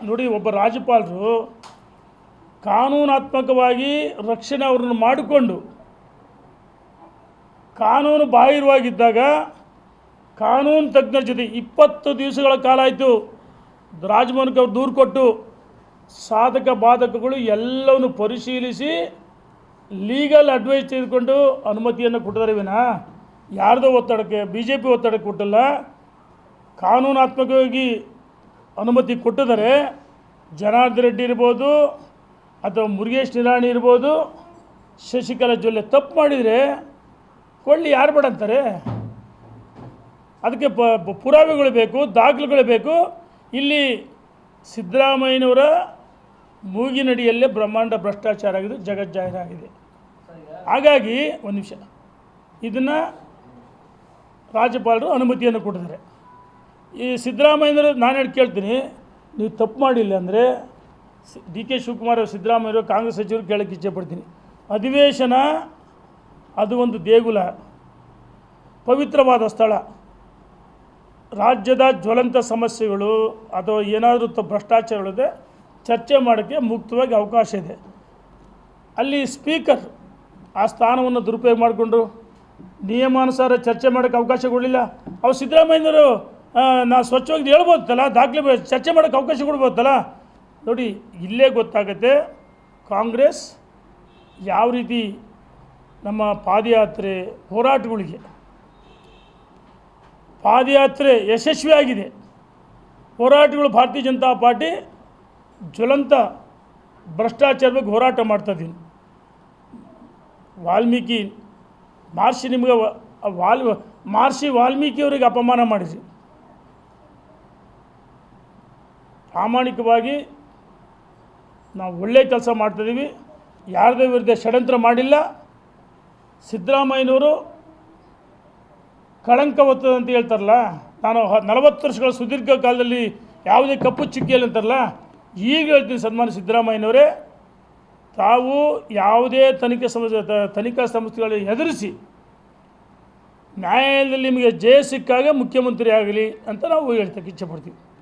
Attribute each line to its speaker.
Speaker 1: ನೋಡಿ, ಒಬ್ಬ ರಾಜ್ಯಪಾಲರು ಕಾನೂನಾತ್ಮಕವಾಗಿ ರಕ್ಷಣೆ ಅವ್ರನ್ನ ಮಾಡಿಕೊಂಡು ಕಾನೂನು ಬಾಹಿರವಾಗಿದ್ದಾಗ ಕಾನೂನು ತಜ್ಞರ ಜೊತೆ 20 ದಿವಸಗಳ ಕಾಲ ಆಯಿತು ರಾಜಭವನಕ್ಕೆ ಅವ್ರು ದೂರು ಕೊಟ್ಟು ಸಾಧಕ ಬಾಧಕಗಳು ಎಲ್ಲವನ್ನು ಪರಿಶೀಲಿಸಿ ಲೀಗಲ್ ಅಡ್ವೈಸ್ ತೆಗೆದುಕೊಂಡು ಅನುಮತಿಯನ್ನು ಕೊಟ್ಟಿದ್ದಾರೆ ವಿನಃ ಯಾರ್ದೋ ಒತ್ತಡಕ್ಕೆ BJP ಒತ್ತಡಕ್ಕೆ ಕೊಟ್ಟಿಲ್ಲ. ಕಾನೂನಾತ್ಮಕವಾಗಿ ಅನುಮತಿ ಕೊಟ್ಟಿದ್ದಾರೆ. ಜನಾರ್ದನ್ ರೆಡ್ಡಿ ಇರ್ಬೋದು ಅಥವಾ ಮುರುಗೇಶ್ ನಿರಾಣಿ ಇರ್ಬೋದು, ಶಶಿಕಲಾ ಜೊಲ್ಲೆ ತಪ್ಪು ಮಾಡಿದರೆ ಕೊಳ್ಳಿ, ಯಾರು ಬೇಡ ಅಂತಾರೆ? ಅದಕ್ಕೆ ಪುರಾವೆಗಳು ಬೇಕು, ದಾಖಲೆಗಳು ಬೇಕು. ಇಲ್ಲಿ ಸಿದ್ದರಾಮಯ್ಯನವರ ಮೂಗಿನಡಿಯಲ್ಲೇ ಬ್ರಹ್ಮಾಂಡ ಭ್ರಷ್ಟಾಚಾರ ಆಗಿದೆ, ಜಗಜ್ಜಾಹೀರಾಗಿದೆ. ಹಾಗಾಗಿ ಒಂದು ನಿಮಿಷ, ಇದನ್ನು ರಾಜ್ಯಪಾಲರು ಅನುಮತಿಯನ್ನು ಕೊಟ್ಟಿದ್ದಾರೆ. ಈ ಸಿದ್ದರಾಮಯ್ಯನವರು ನಾನು ಹೇಳಿ ಕೇಳ್ತೀನಿ, ನೀವು ತಪ್ಪು ಮಾಡಿಲ್ಲ ಅಂದರೆ DK ಶಿವಕುಮಾರ್ ಸಿದ್ದರಾಮಯ್ಯರು ಕಾಂಗ್ರೆಸ್ ಸಚಿವರು ಕೇಳೋಕ್ಕೆ ಇಚ್ಛೆಪಡ್ತೀನಿ. ಅಧಿವೇಶನ ಅದು ಒಂದು ದೇಗುಲ, ಪವಿತ್ರವಾದ ಸ್ಥಳ. ರಾಜ್ಯದ ಜ್ವಲಂತ ಸಮಸ್ಯೆಗಳು ಅಥವಾ ಏನಾದರೂ ಭ್ರಷ್ಟಾಚಾರಗಳಿದೆ ಚರ್ಚೆ ಮಾಡೋಕ್ಕೆ ಮುಕ್ತವಾಗಿ ಅವಕಾಶ ಇದೆ. ಅಲ್ಲಿ ಸ್ಪೀಕರ್ ಆ ಸ್ಥಾನವನ್ನು ದುರುಪಯೋಗ ಮಾಡಿಕೊಂಡು ನಿಯಮಾನುಸಾರ ಚರ್ಚೆ ಮಾಡೋಕ್ಕೆ ಅವಕಾಶ ಕೊಡಲಿಲ್ಲ. ಅವ್ರು ಸಿದ್ದರಾಮಯ್ಯನವರು ನಾವು ಸ್ವಚ್ಛವಾಗಿ ಹೇಳ್ಬೋದಲ್ಲ, ದಾಖಲೆ ಚರ್ಚೆ ಮಾಡೋಕ್ಕೆ ಅವಕಾಶ ಕೊಡ್ಬೋದಲ್ಲ. ನೋಡಿ, ಇಲ್ಲೇ ಗೊತ್ತಾಗುತ್ತೆ ಕಾಂಗ್ರೆಸ್ ಯಾವ ರೀತಿ ನಮ್ಮ ಪಾದಯಾತ್ರೆ ಹೋರಾಟಗಳಿಗೆ ಪಾದಯಾತ್ರೆ ಯಶಸ್ವಿಯಾಗಿದೆ. ಹೋರಾಟಗಳು ಭಾರತೀಯ ಜನತಾ ಪಾರ್ಟಿ ಜ್ವಲಂತ ಭ್ರಷ್ಟಾಚಾರ ಬಗ್ಗೆ ಹೋರಾಟ ಮಾಡ್ತಾಯಿದ್ದೀನಿ. ವಾಲ್ಮೀಕಿ ಮಹರ್ಷಿ, ನಿಮಗೆ ಮಹರ್ಷಿ ವಾಲ್ಮೀಕಿಯವರಿಗೆ ಅಪಮಾನ ಮಾಡಿಸಿ ಪ್ರಾಮಾಣಿಕವಾಗಿ ನಾವು ಒಳ್ಳೆಯ ಕೆಲಸ ಮಾಡ್ತಾಯಿದ್ದೀವಿ. ಯಾರದೇ ವಿರುದ್ಧ ಷಡ್ಯಂತ್ರ ಮಾಡಿಲ್ಲ. ಸಿದ್ದರಾಮಯ್ಯನವರು ಕಳಂಕ ಹೊತ್ತದ ಅಂತ ಹೇಳ್ತಾರಲ್ಲ, ನಾನು 40 ವರ್ಷಗಳ ಸುದೀರ್ಘ ಕಾಲದಲ್ಲಿ ಯಾವುದೇ ಕಪ್ಪು ಚುಕ್ಕಿಯಲ್ಲಿ ಅಂತಾರಲ್ಲ, ಈಗ ಹೇಳ್ತೀನಿ ಸನ್ಮಾನ್ಯ ಸಿದ್ದರಾಮಯ್ಯನವರೇ, ತಾವು ಯಾವುದೇ ತನಿಖಾ ಸಂಸ್ಥೆಗಳನ್ನು ಎದುರಿಸಿ ನ್ಯಾಯಾಲಯದಲ್ಲಿ ನಿಮಗೆ ಜಯ ಸಿಕ್ಕಾಗ ಮುಖ್ಯಮಂತ್ರಿ ಆಗಲಿ ಅಂತ ನಾವು ಹೇಳ್ತಕ್ಕೆ ಇಚ್ಛೆಪಡ್ತೀವಿ.